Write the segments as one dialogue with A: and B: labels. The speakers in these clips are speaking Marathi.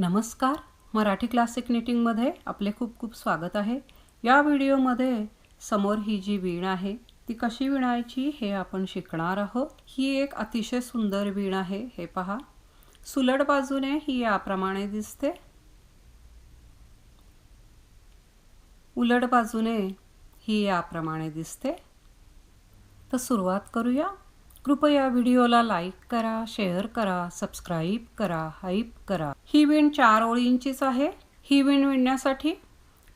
A: नमस्कार, मराठी क्लासिक निटिंगमध्ये आपले खूप खूप स्वागत आहे। या व्हिडिओमध्ये समोर ही जी वीण आहे ती कशी विणायची हे आपण शिकणार आहोत। ही एक अतिशय सुंदर वीण आहे, हे पहा। सुलट बाजूने ही याप्रमाणे दिसते, उलट बाजूने ही याप्रमाणे दिसते। तर सुरुवात करूया। कृपया व्हिडिओला लाईक करा, शेअर करा, सबस्क्राइब करा, हाईप करा। ही वीण 4 ओळींचीच आहे। ही वीण विणण्यासाठी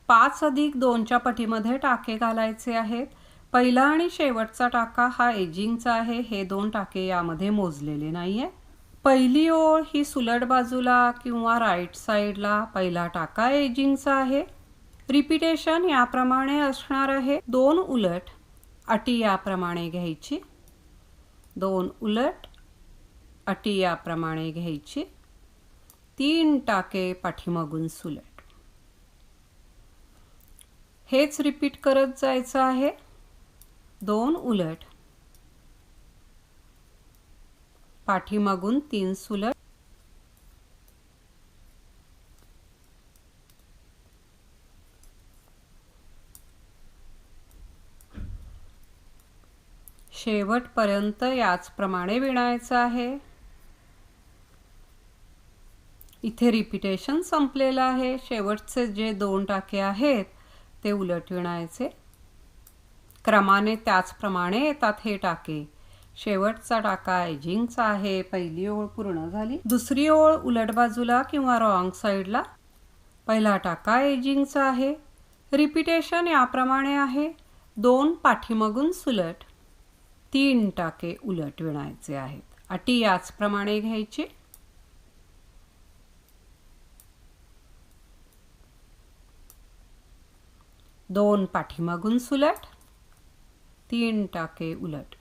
A: 5 + 2च्या पटीमध्ये टाके घालायचे आहेत। पहिला आणि शेवटचा टाका हा एजिंगचा आहे, हे 2 टाके यामध्ये मोजलेले नाहीये। पहिली ओळ ही सुलट बाजूला किंवा राईट साइडला, पहिला टाका एजिंगचा आहे। रिपीटेशन याप्रमाणे असणार आहे। 2 उलट अटी याप्रमाणे घ्यायची, 2 उलट अटी याप्रमाणे घ्यायची, 3 टाके पाठीमागून सुलट। हेच रिपीट करत जायचं आहे। 2 उलट पाठीमागून 3 सुलट, शेवटपर्यंत याचप्रमाणे विणायचं आहे। इथे रिपीटेशन संपलेलं आहे। शेवटचे जे 2 टाके आहेत ते उलट विणायचे। क्रमाने त्याचप्रमाणे येतात हे टाके। शेवटचा टाका एजिंगचा आहे, पहिली ओळ पूर्ण झाली। दुसरी ओळ उलट बाजूला किंवा रॉंग साइडला, पहिला टाका एजिंगचा आहे। रिपीटेशन याप्रमाणे आहे। 2 पाठीमागून सुलट, 3 टाके उलट विणायचे आहेत। अटी याचप्रमाणे घ्यायची। दोन पाठीमागून सुलट, 3 टाके उलट।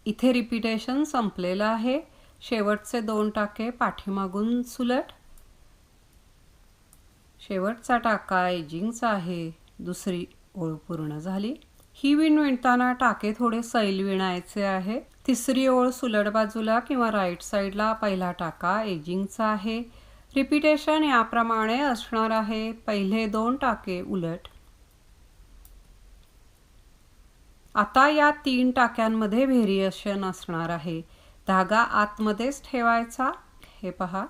A: इथे रिपीटेशन संपलेलं आहे। शेवटचे 2 टाके पाठीमागून सुलट, शेवटचा टाका एजिंगचा आहे। दुसरी ओळ पूर्ण झाली। ही वीण विणताना टाके थोडे सैल विणायचे आहे। तिसरी ओळ सुलट बाजूला किंवा राईट साइडला, पहिला टाका एजिंगचा आहे। रिपीटेशन याप्रमाणे असणार आहे। पहिले 2 टाके उलट। आता या 3 टाक्यांमध्ये व्हेरिएशन असणार आहे। धागा आतमध्येच ठेवायचा, हे पहा।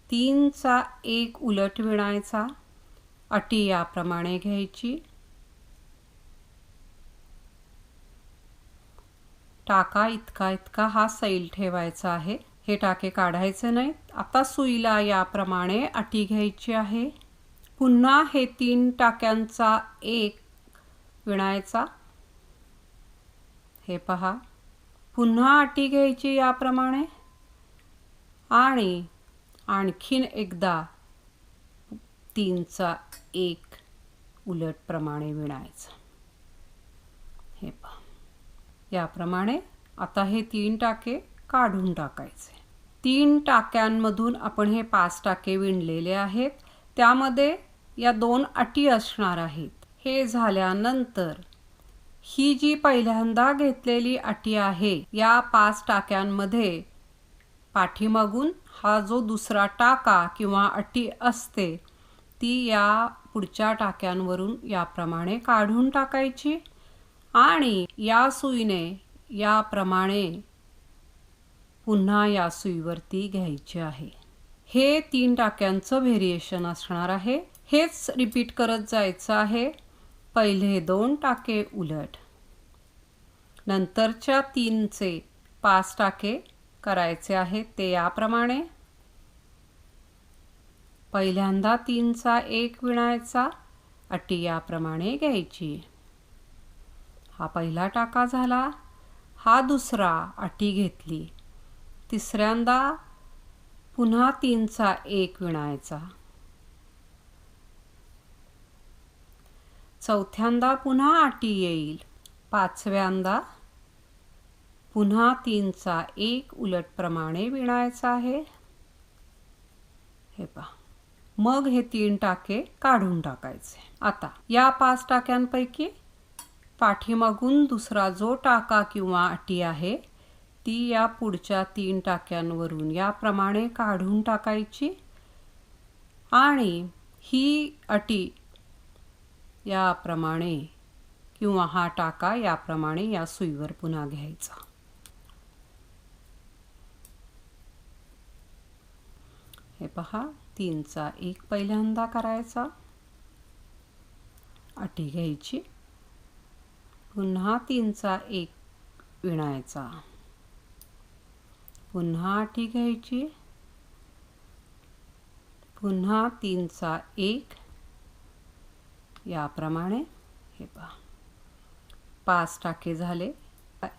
A: 3चा 1 उलट विणायचा, अटी याप्रमाणे घ्यायची। टाका इतका हा सैल ठेवायचा आहे। हे टाके काढायचे नाहीत। आता सुईला याप्रमाणे अटी घ्यायची आहे। पुन्हा हे 3 टाक्यांचा 1 विणायचा, हे पहा। पुन्हा अटी घ्यायची याप्रमाणे आणि आणखीन एकदा 3चा 1 उलट प्रमाणे विणायचा, हे पहा। याप्रमाणे आता हे 3 टाके काढून टाकायचे। 3 टाक्यांमधून आपण हे 5 टाके विणलेले आहेत। त्यामध्ये या 2 अटी असणार आहेत। हे झाल्यानंतर ही जी पहिल्यांदा घेतलेली अटी आहे, या 5 टाक्यांमध्ये पाठीमागून हा जो दुसरा टाका किंवा अटी असते ती या पुढच्या टाक्यांवरून याप्रमाणे काढून टाकायची आणि या सुईने याप्रमाणे पुन्हा या सुईवरती घ्यायचे आहे। हे 3 टाक्यांचं व्हेरिएशन असणार आहे। हेच रिपीट करत जायचं आहे। पहिले 2 टाके उलट, नंतरच्या 3चे 5 टाके करायचे आहेत ते याप्रमाणे। पहिल्यांदा 3चा 1 विणायचा, अटी याप्रमाणे घ्यायची। हा पहिला टाका झाला। हा दुसरा, अटी घेतली। तिसऱ्यांदा पुन्हा 3चा 1 विणायचा। चौथ्यांदा पुन्हा अटी येईल। पाचव्यांदा पुन्हा 3चा 1 उलट प्रमाणे विणायचा आहे। हे पहा. मग हे 3 टाके काढून टाकायचे. आता या 5 टाक्यांपैकी पाठीमागून दुसरा जो टाका किंवा अटी आहे ती या पुढच्या 3 टाक्यांवरून याप्रमाणे काढून टाकायची आणि ही अटी याप्रमाणे किंवा हा टाका याप्रमाणे या सुईवर पुन्हा घ्यायचा. हे पहा, 3चा 1 पहिल्यांदा करायचा, अटी घ्यायची, पुन्हा 3चा 1 विणायचा, पुन्हा अटी घ्यायची, पुन्हा 3चा 1 याप्रमाणे. हे पहा, 5 टाके झाले.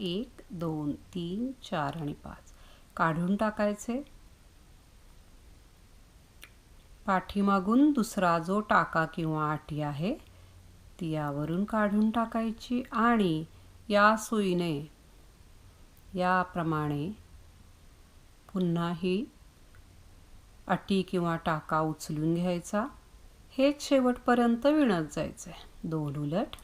A: 1 2 3 4 आणि 5 काढून टाकायचे. पाठीमागून दुसरा जो टाका किंवा अटी आहे ती यावरून काढून टाकायची आणि या सुईने याप्रमाणे पुन्हा ही अटी किंवा टाका उचलून घ्यायचा. हेच शेवटपर्यंत विणत जायचे. 2 उलट.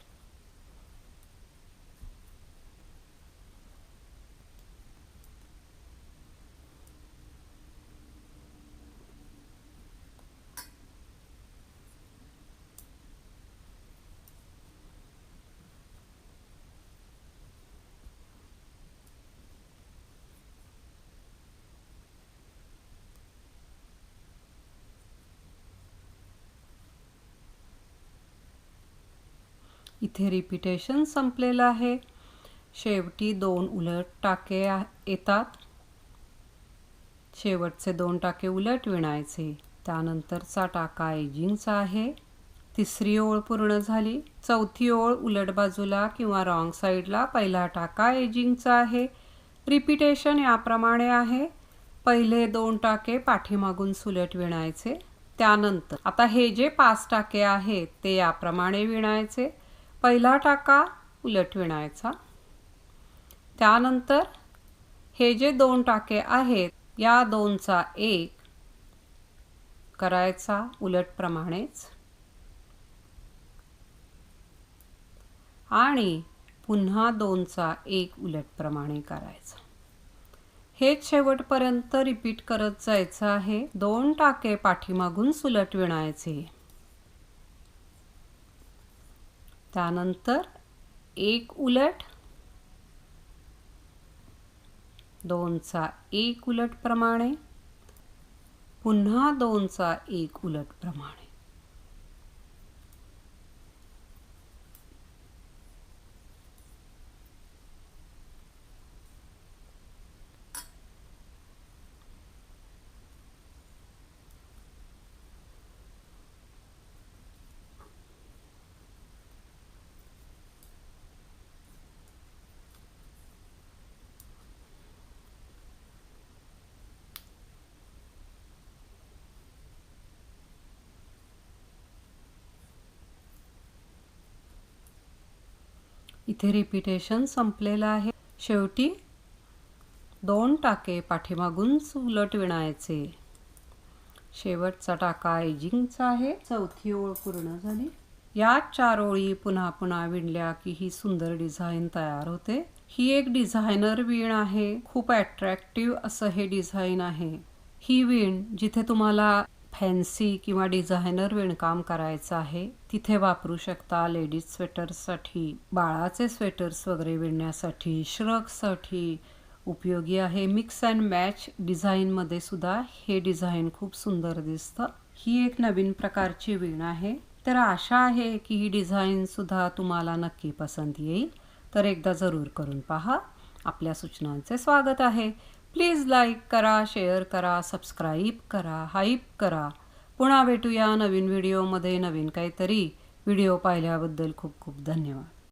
A: इथे रिपीटेशन संपलेलं आहे. शेवटी 2 उलट टाके येतात. शेवटचे 2 टाके उलट विणायचे. त्यानंतरचा टाका एजिंगचा आहे. 3री ओळ पूर्ण झाली. 4थी ओळ उलट बाजूला किंवा रॉंग साईडला पहिला टाका एजिंगचा आहे. रिपीटेशन याप्रमाणे आहे. पहिले 2 टाके पाठीमागून सुलट विणायचे. त्यानंतर आता हे जे 5 टाके आहेत ते याप्रमाणे विणायचे. पहिला टाका उलट विणायचा. त्यानंतर हे जे 2 टाके आहेत या 2चा 1 करायचा उलटप्रमाणेच आणि पुन्हा 2चा 1 उलटप्रमाणे करायचा. हेच शेवटपर्यंत रिपीट करत जायचं आहे. 2 टाके पाठीमागून सुलट विणायचे. त्यानंतर 1 उलट, 2चा 1 उलटप्रमाणे, पुन्हा 2चा 1 उलटप्रमाणे. इथे रिपीटेशन संपलेलं आहे. शेवटी 2 टाके पाठीमागून उलट विणायचे. शेवटचा टाका एजिंगचा आहे. 4थी ओळ पूर्ण झाली. या 4 ओळी पुन्हा पुन्हा विणल्या की ही सुंदर डिझाईन तयार होते. ही एक डिझायनर विण आहे. खूप अट्रॅक्टिव्ह असं हे डिझाईन आहे. ही विण जिथे तुम्हाला फॅन्सी किंवा डिझायनर विणकाम करायचं आहे तिथे वापरू शकता. लेडीज स्वेटर्ससाठी, बाळाचे स्वेटर्स वगैरे विणण्यासाठी, श्रगसाठी उपयोगी आहे. मिक्स अँड मॅच डिझाईनमध्ये सुद्धा हे डिझाईन खूप सुंदर दिसतं. ही एक नवीन प्रकारची विण आहे. तर आशा आहे की ही डिझाईन सुद्धा तुम्हाला नक्की पसंत येईल. तर एकदा जरूर करून पहा. आपल्या सूचनांचे स्वागत आहे. प्लीज लाईक करा, शेअर करा, सबस्क्राईब करा, हाईप करा. पुन्हा भेटूया नवीन व्हिडिओमध्ये नवीन काहीतरी. व्हिडिओ पाहिल्याबद्दल खूप खूप धन्यवाद.